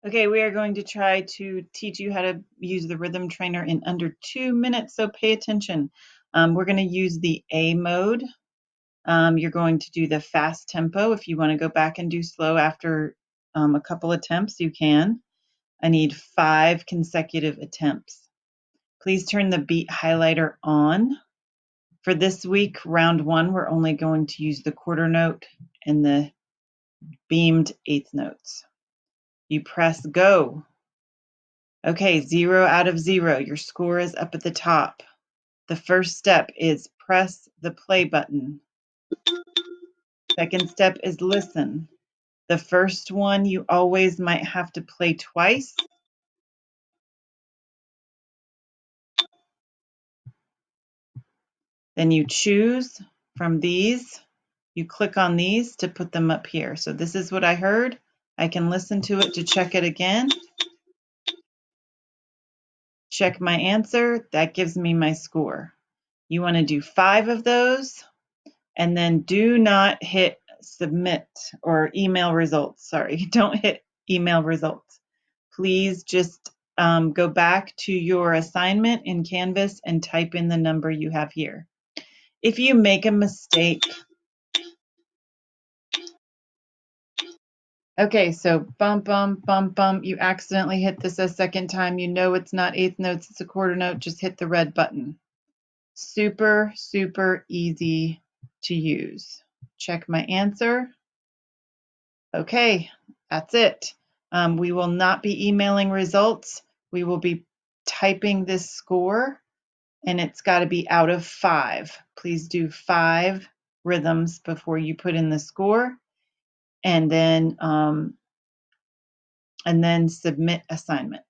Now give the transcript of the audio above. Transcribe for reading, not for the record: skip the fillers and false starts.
Okay, we are going to try to teach you how to use the rhythm trainer in under 2 minutes, so pay attention. We're going to use the A mode. You're going to do the fast tempo. If you want to go back and do slow after a couple attempts, you can. I need 5 consecutive attempts. Please turn the beat highlighter on. For this week, round 1, we're only going to use the quarter note and the beamed eighth notes. You press go. Okay, 0 out of 0. Your score is up at the top. The first step is press the play button. Second step is listen. The first one you always might have to play twice. Then you choose from these. You click on these to put them up here. So this is what I heard. I can listen to it to check it again. Check my answer. That gives me my score. You want to do 5 of those, and then do not hit submit or email results. Sorry, don't hit email results. Please just go back to your assignment in Canvas and type in the number you have here. If you make a mistake, okay, so bump, bump, bump, bump, you accidentally hit this a second time, you know it's not eighth notes, it's a quarter note, just hit the red button. Super, super easy to use. Check my answer. Okay, that's it. We will not be emailing results. We will be typing this score, and it's got to be out of 5. Please do 5 rhythms before you put in the score, and then submit assignment.